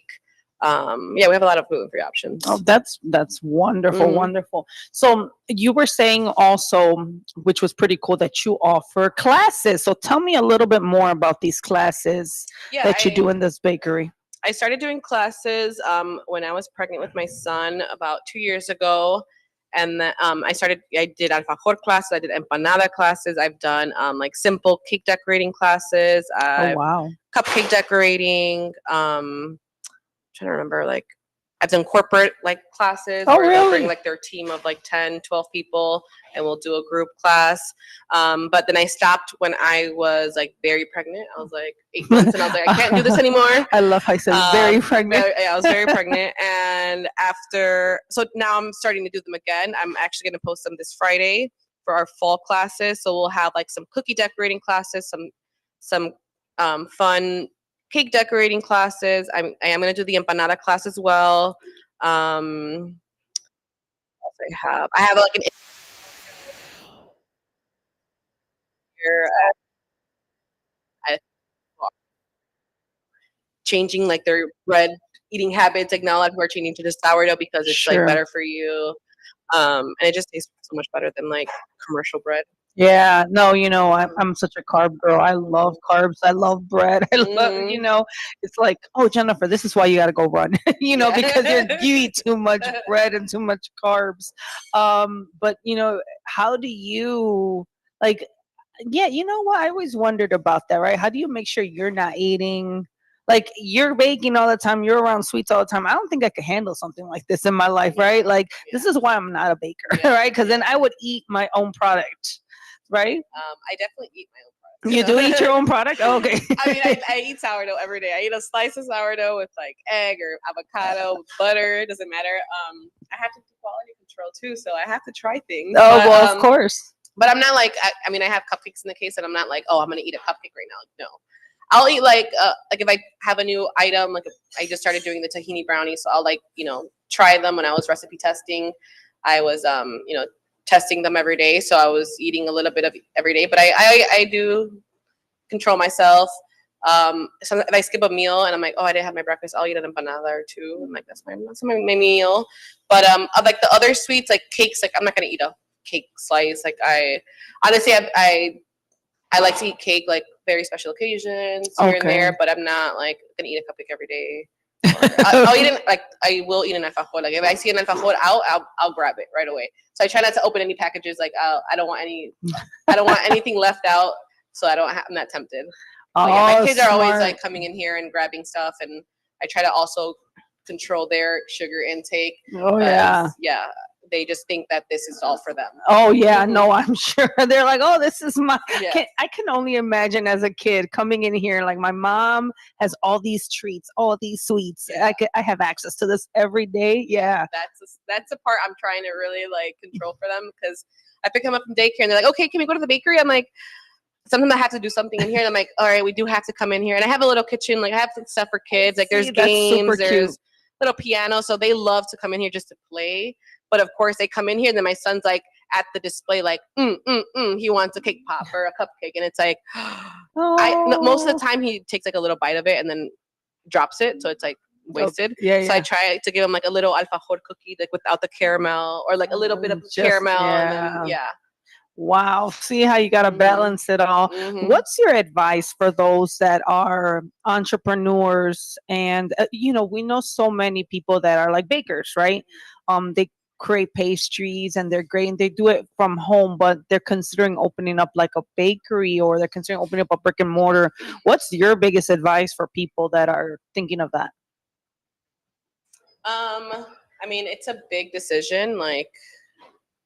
S4: We have a lot of gluten-free options.
S3: Oh, that's wonderful, wonderful. So you were saying also, which was pretty cool, that you offer classes. So tell me a little bit more about these classes that you do in this bakery.
S4: I started doing classes when I was pregnant with my son about 2 years ago. And then I did alfajor classes, I did empanada classes, I've done like simple cake decorating classes. Cupcake decorating. Trying to remember, like I've done corporate like classes
S3: Oh,
S4: where they'll bring
S3: really?
S4: like their team of like 10, 12 people and we'll do a group class. But then I stopped when I was like very pregnant. I was like 8 months and I was like, I can't do this anymore.
S3: I love how I said very pregnant.
S4: Yeah, I was very pregnant. And so now I'm starting to do them again. I'm actually going to post them this Friday for our fall classes. So we'll have like some cookie decorating classes, some fun cake decorating classes. I am going to do the empanada class as well. What else I have like an here. Changing like their bread eating habits. Like now a lot of people are changing to the sourdough because it's like
S3: Sure.
S4: better for you. And it just tastes so much better than like commercial bread.
S3: Yeah, no, I'm such a carb girl. I love carbs. I love bread. I love, it's like, oh, Jennifer, this is why you got to go run, because you eat too much bread and too much carbs. But, how do you, like, yeah, you know what? I always wondered about that, right? How do you make sure you're not eating, like, you're baking all the time, you're around sweets all the time. I don't think I could handle something like this in my life, right? Like, this is why I'm not a baker, right? Because then I would eat my own product. Right?
S4: I definitely eat my own product.
S3: You do eat your own product? Oh, okay.
S4: I mean, I eat sourdough every day. I eat a slice of sourdough with like egg or avocado, butter. It doesn't matter. I have to do quality control too, so I have to try things.
S3: Oh, well, of course.
S4: But I'm not like, I mean, I have cupcakes in the case, and I'm not like, oh, I'm gonna eat a cupcake right now. No, I'll eat like if I have a new item, like I just started doing the tahini brownies, so I'll like try them. When I was recipe testing, I was testing them every day, so I was eating a little bit of every day. But I do control myself. So if I skip a meal and I'm like, oh, I didn't have my breakfast, I'll eat an empanada or two. I'm like, that's my meal. But of like the other sweets, like cakes, like I'm not gonna eat a cake slice. Like I honestly, I like to eat cake like very special occasions here and there, but I'm not like gonna eat a cupcake every day. I'll eat it, like I will eat an alfajor. Like if I see an alfajor out, I'll grab it right away. So I try not to open any packages. Like I don't want anything left out, so I'm not tempted. But yeah, my kids are always like coming in here and grabbing stuff, and I try to also control their sugar intake.
S3: Oh yeah.
S4: Yeah. They just think that this is all for them.
S3: Oh yeah, no, I'm sure they're like, oh, this is my. Yeah. I can only imagine as a kid coming in here, like my mom has all these treats, all these sweets. Yeah. I have access to this every day. Yeah,
S4: that's the part I'm trying to really like control for them, because I pick them up from daycare and they're like, okay, can we go to the bakery? I'm like, sometimes I have to do something in here. And I'm like, all right, we do have to come in here. And I have a little kitchen, like I have some stuff for kids. Like there's games, there's little piano, so they love to come in here just to play. But of course, they come in here, and then my son's like at the display, like, he wants a cake pop or a cupcake, and it's like, most of the time he takes like a little bite of it and then drops it, so it's like wasted. So I try to give him like a little alfajor cookie, like without the caramel, or like a little bit of caramel. And then,
S3: Wow. See how you got to balance it all. What's your advice for those that are entrepreneurs? And, we know so many people that are like bakers, right? They create pastries and they're great and they do it from home, but they're considering opening up like a bakery, or they're considering opening up a brick and mortar. What's your biggest advice for people that are thinking of that?
S4: I mean, it's a big decision. Like,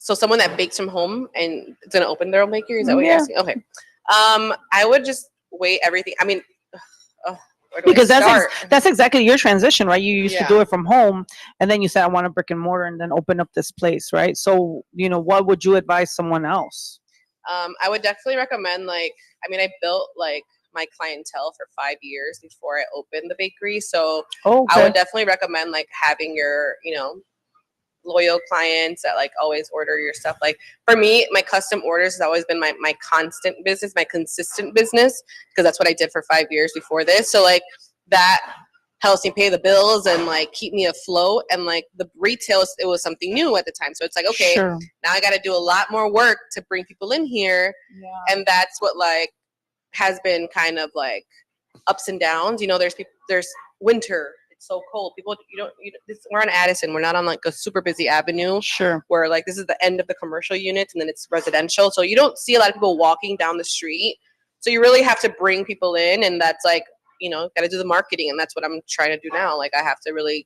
S4: so someone that bakes from home and is going to open their own bakery, is that what you're asking? Okay. I would just weigh everything. I mean,
S3: because that's exactly your transition, right? You used to do it from home, and then you said, I want a brick and mortar, and then open up this place, right? So, what would you advise someone else?
S4: I would definitely recommend, like, I mean, I built like my clientele for 5 years before I opened the bakery. So I would definitely recommend like having your, loyal clients that like always order your stuff. Like for me, my custom orders has always been my constant business, my consistent business, because that's what I did for 5 years before this. So like that helps me pay the bills and like keep me afloat. And like the retail, it was something new at the time. So it's like, okay, now I got to do a lot more work to bring people in here. And that's what like has been kind of like ups and downs. There's winter. So cold. People, we're on Addison. We're not on like a super busy avenue. Where like this is the end of the commercial units and then it's residential. So you don't see a lot of people walking down the street. So you really have to bring people in, and that's like, got to do the marketing, and that's what I'm trying to do now. Like I have to really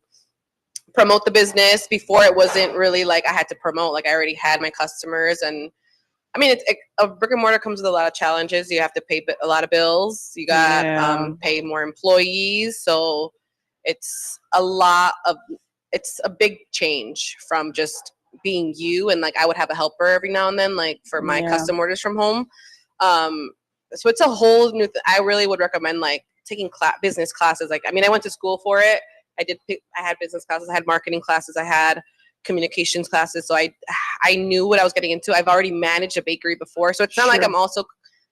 S4: promote the business. Before, it wasn't really like I had to promote. Like I already had my customers, and I mean, a brick and mortar comes with a lot of challenges. You have to pay a lot of bills. You got pay more employees, so it's a big change from just being you. And like I would have a helper every now and then, like for my custom orders from home. So it's a whole new. I really would recommend like taking business classes. Like, I mean, I went to school for it. I had business classes. I had marketing classes. I had communications classes. So I knew what I was getting into. I've already managed a bakery before. So it's not like I'm also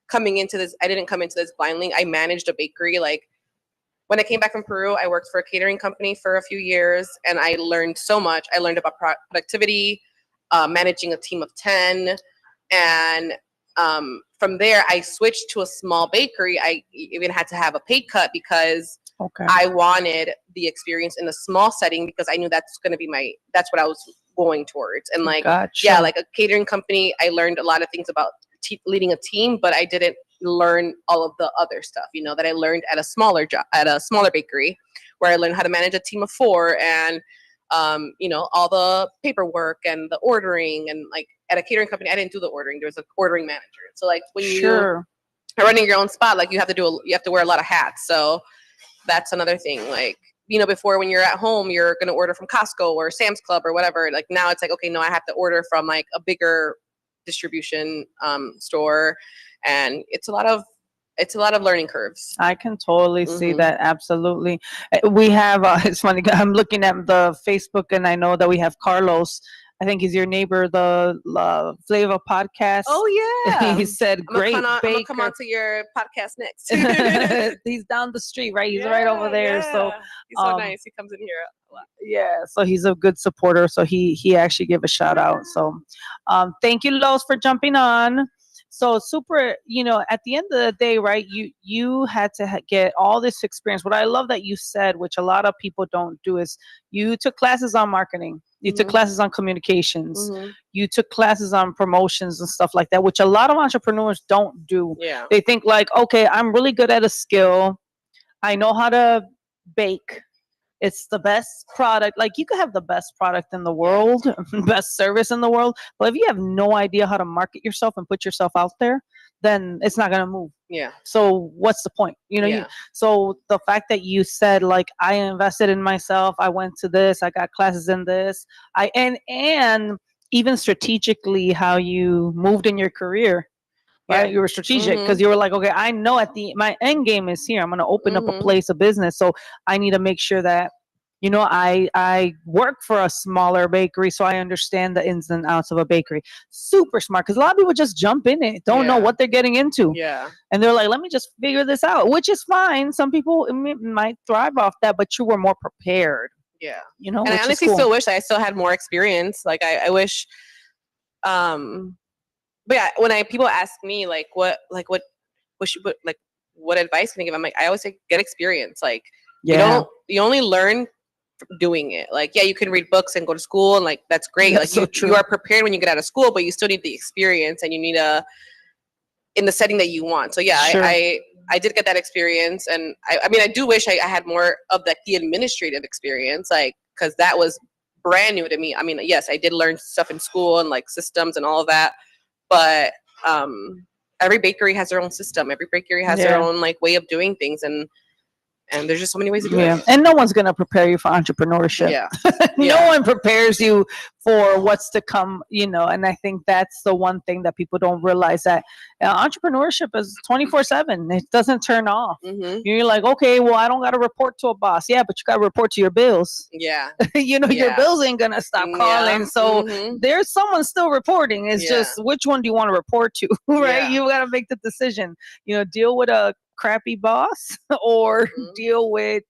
S4: coming into this. I didn't come into this blindly. I managed a bakery. Like when I came back from Peru, I worked for a catering company for a few years, and I learned so much. I learned about productivity, managing a team of 10. And from there, I switched to a small bakery. I even had to have a pay cut because I wanted the experience in a small setting, because I knew that's going to be that's what I was going towards. And like, like a catering company, I learned a lot of things about leading a team, but I didn't learn all of the other stuff, that I learned at a smaller bakery, where I learned how to manage a team of 4 and, all the paperwork and the ordering. And like at a catering company, I didn't do the ordering. There was an ordering manager. So like when you are running your own spot, like you have to wear a lot of hats. So that's another thing. Like, before when you're at home, you're going to order from Costco or Sam's Club or whatever. Like now it's like, okay, no, I have to order from like a bigger distribution store. And it's a lot of learning curves.
S3: I can totally see that. Absolutely. We have, it's funny, I'm looking at the Facebook and I know that we have Carlos. I think he's your neighbor, the Flavor podcast.
S4: Oh yeah.
S3: He said, great baker.
S4: I'm gonna come on to your podcast next.
S3: He's down the street, right? He's right over there.
S4: Yeah.
S3: So
S4: he's so nice. He comes in here a lot.
S3: Yeah, so he's a good supporter. So he actually gave a shout out. So thank you, Los, for jumping on. So super, at the end of the day, right, you had to get all this experience. What I love that you said, which a lot of people don't do, is you took classes on marketing. You took classes on communications. You took classes on promotions and stuff like that, which a lot of entrepreneurs don't do.
S4: Yeah.
S3: They think like, okay, I'm really good at a skill. I know how to bake. It's the best product. Like you could have the best product in the world, best service in the world, but if you have no idea how to market yourself and put yourself out there, then it's not going to move.
S4: Yeah.
S3: So what's the point? So the fact that you said like, I invested in myself, I went to this, I got classes in this, and even strategically how you moved in your career. Right? You were strategic because you were like, okay, I know my end game is here. I'm going to open up a place of business. So I need to make sure that, I work for a smaller bakery. So I understand the ins and outs of a bakery. Super smart. Because a lot of people just jump in it, don't know what they're getting into.
S4: Yeah.
S3: And they're like, let me just figure this out, which is fine. Some people might thrive off that, but you were more prepared.
S4: Yeah.
S3: And
S4: I honestly still wish I still had more experience. Like I wish, but yeah, when people ask me what advice can I give? I'm like, I always say get experience. Like you only learn doing it. Like, yeah, you can read books and go to school and like, that's great.
S3: That's
S4: like you are prepared when you get out of school, but you still need the experience and you need in the setting that you want. So yeah, I did get that experience. And I mean, I do wish I had more of the administrative experience, like, cause that was brand new to me. I mean, yes, I did learn stuff in school and like systems and all of that. But every bakery has their own system. Every bakery has their own like way of doing things, and there's just so many ways to do it.
S3: And no one's gonna prepare you for entrepreneurship. No one prepares you for what's to come. And I think that's the one thing that people don't realize, that entrepreneurship is 24/7. It doesn't turn off. You're like, okay, well, I don't got to report to a boss. Yeah, but you got to report to your bills.
S4: Yeah.
S3: Your bills ain't gonna stop calling. So there's someone still reporting. It's just which one do you want to report to, right? You got to make the decision. Deal with a crappy boss or deal with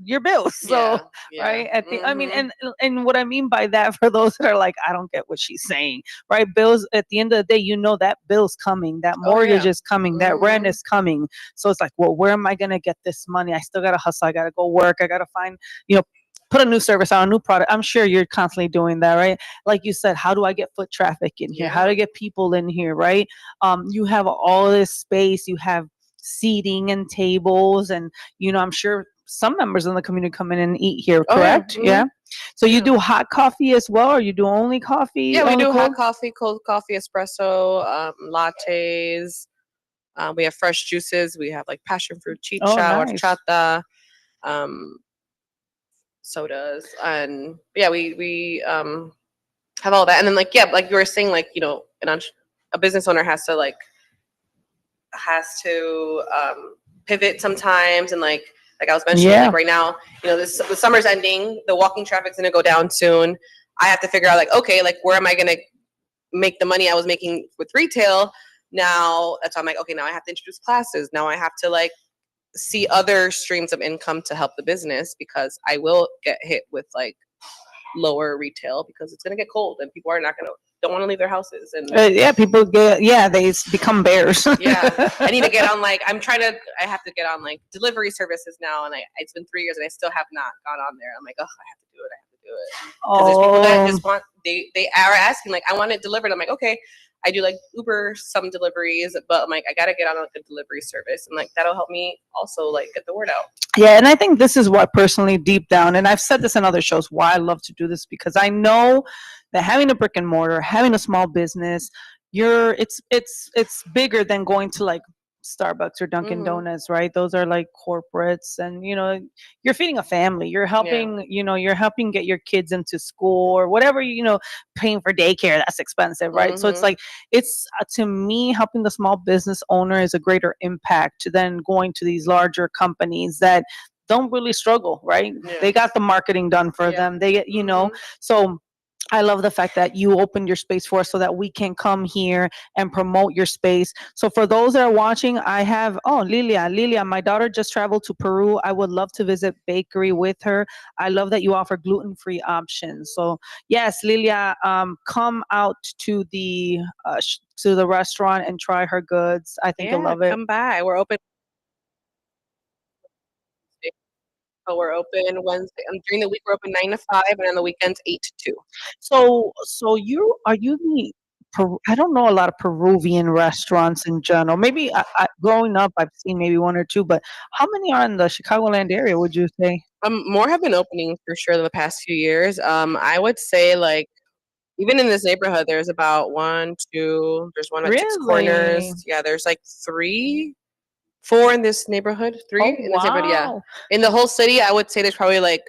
S3: your bills. So right, I think I mean, and what I mean by that, for those that are like, I don't get what she's saying, right? Bills, at the end of the day, that bill's coming, that mortgage is coming, that rent is coming. So it's like, well, where am I gonna get this money? I still gotta hustle, I gotta go work, I gotta find, put a new service out, a new product. I'm sure you're constantly doing that, right? Like you said, how do I get foot traffic in here? How do I get people in here, right? You have all this space, you have seating and tables, and I'm sure some members in the community come in and eat here, correct? Yeah. So you do hot coffee as well, or you do only coffee?
S4: Yeah, we
S3: only
S4: do
S3: cold?
S4: hot coffee, cold coffee, espresso, lattes. We have fresh juices. We have like passion fruit, chicha,
S3: nice.
S4: horchata, sodas, and yeah, we have all that. And then like like you were saying, like a business owner has to pivot sometimes, and like I was mentioning, like right now, the summer's ending, the walking traffic's gonna go down soon. I have to figure out like, okay, like where am I gonna make the money I was making with retail? Now that's why I'm like, okay, now I have to introduce classes. Now I have to like see other streams of income to help the business, because I will get hit with like lower retail because it's gonna get cold and people are not gonna don't want to leave their houses. And
S3: people they become bears.
S4: yeah, I need to get on I have to get on like delivery services now, and it's been 3 years and I still have not gone on there. I'm like, oh, I have to do it. Because there's people that just want they are asking like, I want it delivered. I'm like, okay. I do like Uber some deliveries, but I'm like, I gotta get on like a delivery service, and like that'll help me also like get the word out.
S3: Yeah, and I think this is what personally deep down, and I've said this in other shows, why I love to do this, because I know that having a brick and mortar, having a small business, it's bigger than going to like Starbucks or Dunkin' Donuts, right? Those are like corporates, and you're feeding a family. You're helping, you're helping get your kids into school or whatever, paying for daycare, that's expensive, right? So it's like, it's to me, helping the small business owner is a greater impact than going to these larger companies that don't really struggle, right? They got the marketing done for them. They get, so I love the fact that you opened your space for us so that we can come here and promote your space. So for those that are watching, I have, Lilia, my daughter just traveled to Peru. I would love to visit bakery with her. I love that you offer gluten-free options. So yes, Lilia, come out to the restaurant and try her goods. I think you'll love it.
S4: Come by. We're open. So we're open Wednesday. During the week, we're open 9 to 5, and on the weekends 8 to 2.
S3: So are you the I don't know a lot of Peruvian restaurants in general. Maybe growing up, I've seen maybe one or two, but how many are in the Chicagoland area, would you say?
S4: More have been opening for sure in the past few years. I would say like even in this neighborhood, there's about 1, 2. There's one at Six Corners. Yeah, there's like 3, 4 in this neighborhood. 3 in this neighborhood. Yeah, in the whole city, I would say there's probably like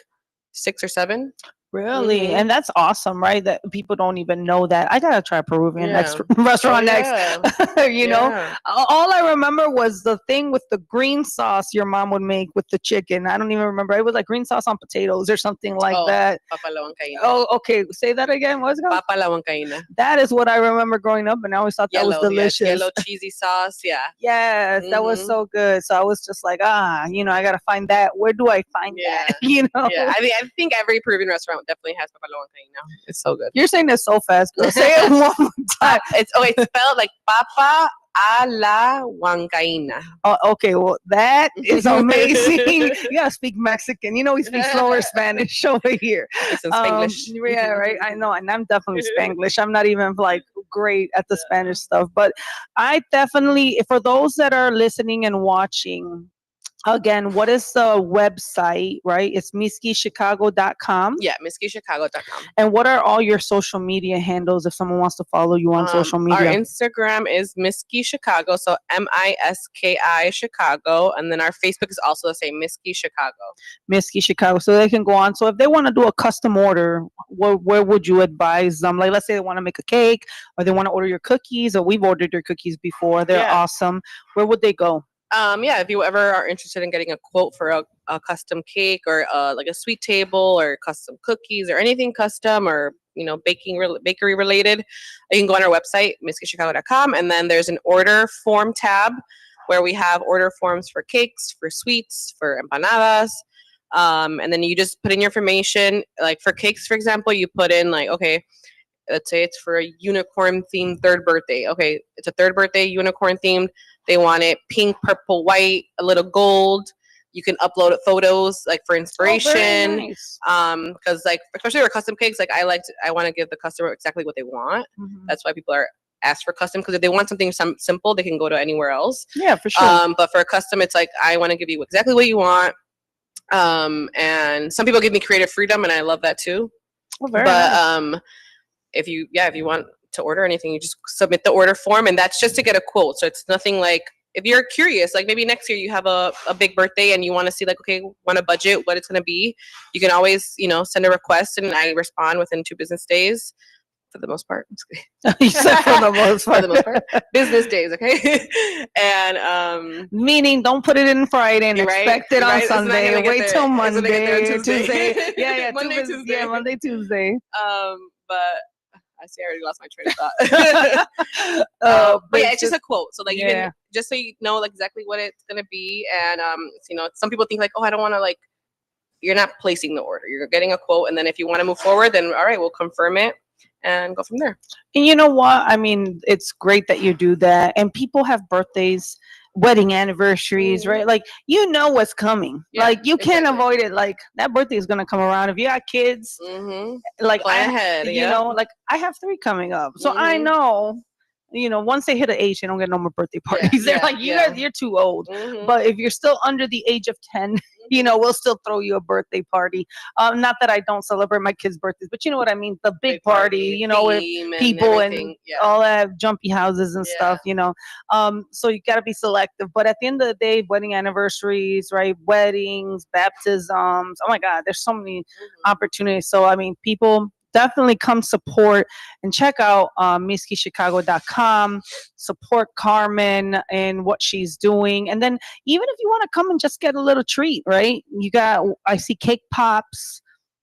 S4: 6 or 7.
S3: Really? And that's awesome, right? That people don't even know that. I gotta try Peruvian next restaurant next. Know? All I remember was the thing with the green sauce your mom would make with the chicken. I don't even remember. It was like green sauce on potatoes or something like that.
S4: Papa la huancaína.
S3: Oh, okay. Say that again. What's it called?
S4: Papa la huancaína.
S3: That is what I remember growing up, and I always thought that was delicious.
S4: Yellow cheesy sauce. Yeah.
S3: Yes, that was so good. So I was just like, I gotta find that. Where do I find that?
S4: Yeah. I think every Peruvian restaurant definitely has papa la huancaína. It's so good.
S3: You're saying this so fast, girl. Say it one more time.
S4: It's spelled like papa a la huancaína.
S3: Oh, okay. Well, that is amazing. You gotta speak Mexican. We speak slower Spanish over here.
S4: It's in Spanglish.
S3: Yeah, right. I know, and I'm definitely Spanglish. I'm not even like great at the Spanish stuff, but I definitely, for those that are listening and watching, again, what is the website, right? It's miskischicago.com.
S4: Yeah, miskischicago.com.
S3: And what are all your social media handles if someone wants to follow you on social media?
S4: Our Instagram is Miskis Chicago, so MISKI Chicago. And then our Facebook is also the same, Miskis Chicago.
S3: Miskis Chicago. So they can go on. So if they want to do a custom order, where would you advise them? Like, let's say they want to make a cake, or they want to order your cookies, or we've ordered your cookies before. They're awesome. Where would they go?
S4: If you ever are interested in getting a quote for a custom cake, or like a sweet table, or custom cookies, or anything custom, or bakery related, you can go on our website, miskischicago.com, and then there's an order form tab where we have order forms for cakes, for sweets, for empanadas, and then you just put in your information. Like for cakes, for example, you put in like, okay, let's say it's for a unicorn themed 3rd birthday. Okay, it's a 3rd birthday unicorn themed. They want it pink, purple, white, a little gold. You can upload photos like for inspiration.
S3: Very nice.
S4: Because like especially for custom cakes, like I want to give the customer exactly what they want. That's why people are asked for custom, because if they want something simple, they can go to anywhere else.
S3: Yeah, for sure.
S4: But for a custom, it's like I want to give you exactly what you want. And some people give me creative freedom, and I love that too.
S3: Oh, very nice.
S4: If you want to order anything, you just submit the order form, and that's just to get a quote. So it's nothing like, if you're curious, like maybe next year you have a big birthday and you want to see like, okay, want to budget what it's going to be, you can always, send a request and I respond within 2 business days. For the most part.
S3: You said for the most part.
S4: For the most part. Business days, okay? And
S3: meaning don't put it in Friday and expect it on Sunday. Wait till Monday,
S4: Tuesday.
S3: Yeah,
S4: Monday, Tuesday.
S3: Yeah, Monday, Tuesday.
S4: But I see I already lost my train of thought. But yeah, it's just a quote. So like you can, just so you know like exactly what it's gonna be. And some people think like, oh, I don't wanna like, you're not placing the order. You're getting a quote, and then if you want to move forward, then all right, we'll confirm it and go from there.
S3: And you know what? I mean, it's great that you do that. And people have birthdays, wedding anniversaries, right? Like, what's coming. Like, you can't avoid it. Like, that birthday is going to come around. If you got kids, like,
S4: plan ahead,
S3: like, I have 3 coming up. So I know, once they hit an age, they don't get no more birthday parties. They're like, you guys, you're too old. But if you're still under the age of 10, we'll still throw you a birthday party. Not that I don't celebrate my kids' birthdays, but you know what I mean? The big party, with people and all that jumpy houses and stuff, So you got to be selective. But at the end of the day, wedding anniversaries, right? Weddings, baptisms. Oh my God, there's so many opportunities. So, I mean, people definitely come support and check out miskischicago.com. Support Carmen and what she's doing. And then even if you want to come and just get a little treat, right? I see cake pops.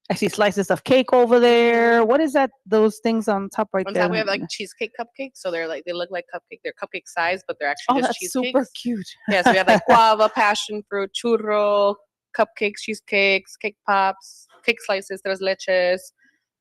S3: I see slices of cake over there. What is that? Those things on top right there?
S4: On top we have like cheesecake cupcakes. So they look like cupcake. They're cupcake size, but they're actually just cheesecakes.
S3: Super cute.
S4: Yeah, so we have like guava, passion fruit, churro, cupcakes, cheesecakes, cake pops, cake slices, tres leches.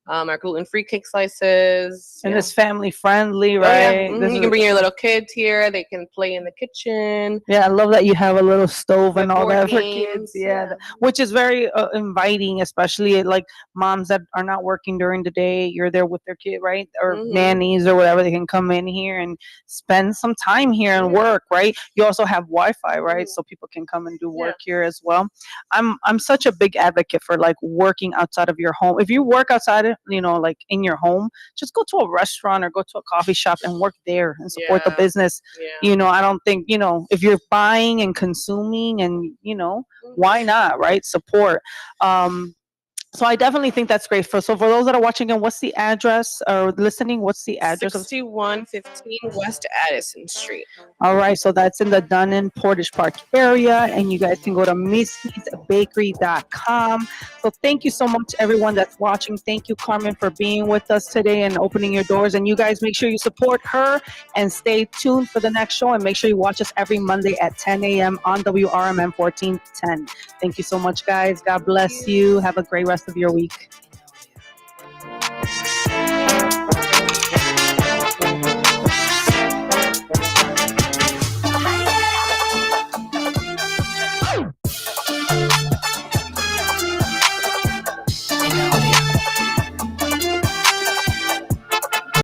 S4: Our gluten-free cake slices.
S3: And it's family friendly, right?
S4: You can bring your little kids here. They can play in the kitchen.
S3: Yeah, I love that you have a little stove and all that for kids. Yeah. Which is very inviting, especially like moms that are not working during the day. You're there with their kid, right? Or nannies or whatever. They can come in here and spend some time here and work, right? You also have Wi-Fi, right? So people can come and do work here as well. I'm such a big advocate for like working outside of your home. If you work outside like in your home, just go to a restaurant or go to a coffee shop and work there and support the business. I don't think, if you're buying and consuming and, why not, right? Support. So I definitely think that's great. So for those that are watching, and what's the address or listening? What's the address?
S4: 6115 West Addison Street.
S3: All right. So that's in the Dunn Portage Park area. And you guys can go to miskisbakery.com. So thank you so much, everyone that's watching. Thank you, Carmen, for being with us today and opening your doors. And you guys make sure you support her and stay tuned for the next show. And make sure you watch us every Monday at 10 a.m. on WRMM 1410. Thank you so much, guys. God bless you. Have a great rest of your week.